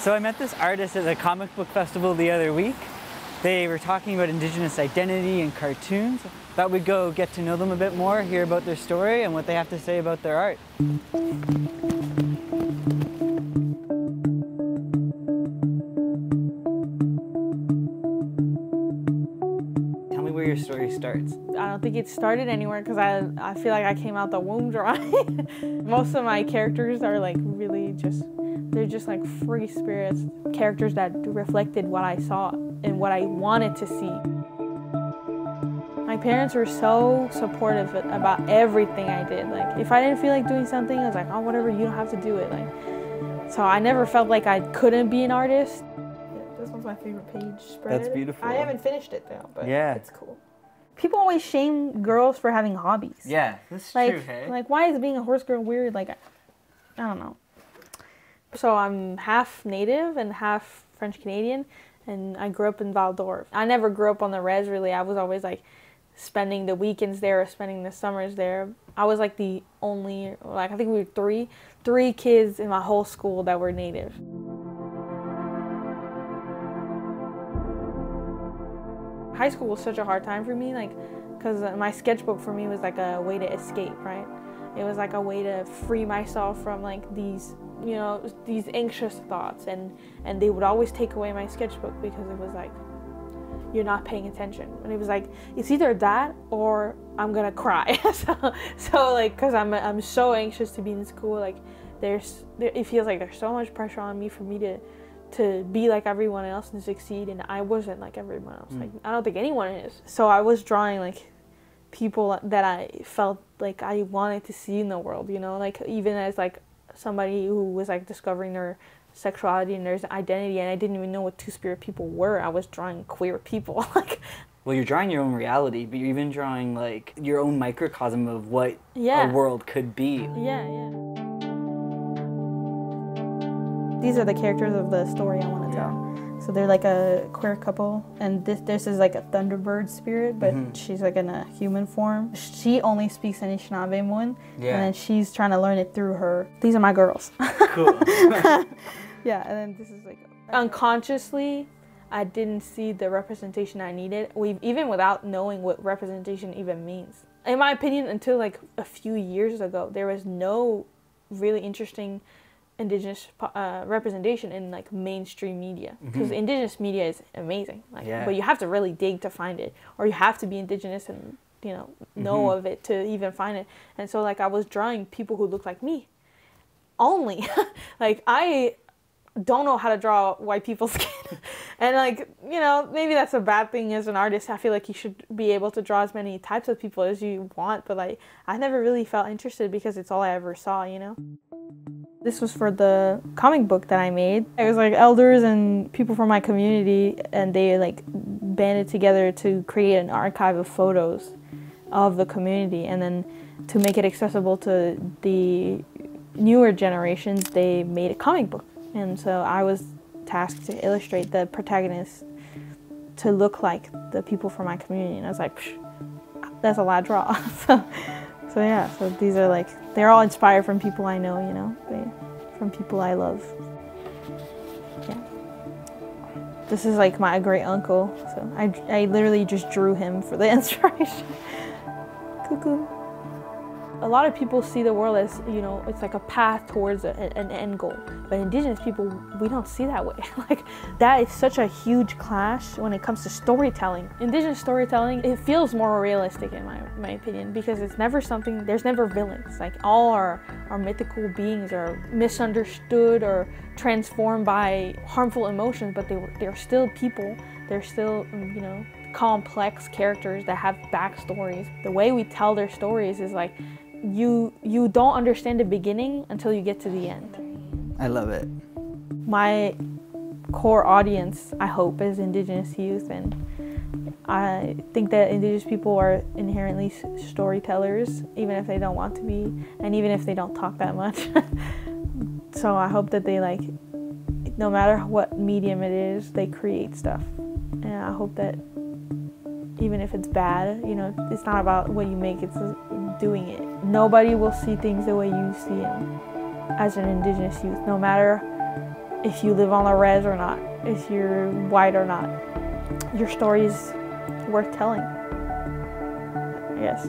So I met this artist at the comic book festival the other week. They were talking about Indigenous identity and cartoons. Thought we'd go get to know them a bit more, hear about their story and what they have to say about their art. Tell me where your story starts. I don't think it started anywhere because I feel like I came out the womb drawing. Most of my characters are like really they're just like free spirits, characters that reflected what I saw and what I wanted to see. My parents were so supportive about everything I did. Like if I didn't feel like doing something, I was like, oh, whatever, you don't have to do it. Like, so I never felt like I couldn't be an artist. This one's my favorite page spread. That's beautiful. I haven't finished it though, but yeah, it's cool. People always shame girls for having hobbies. Yeah, that's like, true, hey? Like, why is being a horse girl weird? Like, I don't know. So I'm half native and half French Canadian, and I grew up in Val-d'Or. I never grew up on the res, really. I was always like spending the weekends there or spending the summers there. I was like the only, like I think we were three kids in my whole school that were native. High school was such a hard time for me, like, because my sketchbook for me was like a way to escape, right? It was like a way to free myself from like these, you know, these anxious thoughts, and they would always take away my sketchbook because it was like, you're not paying attention. And it was like, it's either that or I'm gonna cry. so like, cause I'm so anxious to be in school, like it feels like there's so much pressure on me for me to be like everyone else and succeed, and I wasn't like everyone else. Like I don't think anyone is. So I was drawing like people that I felt like I wanted to see in the world, you know, like even as like somebody who was like discovering their sexuality and their identity, and I didn't even know what two-spirit people were. I was drawing queer people. Like, well, you're drawing your own reality, but you're even drawing like your own microcosm of what a world could be. Yeah. These are the characters of the story I want to tell. So they're like a queer couple, and this is like a thunderbird spirit, but she's like in a human form. She only speaks Anicinabe Moon, and then she's trying to learn it through her. These are my girls. Cool. Yeah, and then this is like, unconsciously, I didn't see the representation I needed, even without knowing what representation even means. In my opinion, until like a few years ago, there was no really interesting Indigenous representation in like mainstream media, because Indigenous media is amazing, like, but you have to really dig to find it, or you have to be Indigenous and know of it to even find it. And so like I was drawing people who look like me only. Like I don't know how to draw white people's skin. And like, maybe that's a bad thing as an artist. I feel like you should be able to draw as many types of people as you want, but like I never really felt interested because it's all I ever saw, This was for the comic book that I made. It was like elders and people from my community, and they like banded together to create an archive of photos of the community, and then to make it accessible to the newer generations, they made a comic book. And so I was tasked to illustrate the protagonists to look like the people from my community, and I was like, that's a lot to draw. So yeah, so these are like, they're all inspired from people I know, from people I love. Yeah. This is like my great uncle, so I literally just drew him for the inspiration. Cuckoo. A lot of people see the world as, it's like a path towards an end goal. But Indigenous people, we don't see that way. Like, that is such a huge clash when it comes to storytelling. Indigenous storytelling, it feels more realistic in my opinion, because it's never something, there's never villains. Like, all our mythical beings are misunderstood or transformed by harmful emotions, but they're still people. They're still, complex characters that have backstories. The way we tell their stories is like, you don't understand the beginning until you get to the end. I love it. My core audience, I hope, is Indigenous youth, and I think that Indigenous people are inherently storytellers, even if they don't want to be, and even if they don't talk that much. So I hope that they, like, no matter what medium it is, they create stuff. And I hope that even if it's bad, it's not about what you make, it's doing it. Nobody will see things the way you see them as an Indigenous youth, no matter if you live on the res or not, if you're white or not. Your story is worth telling. Yes.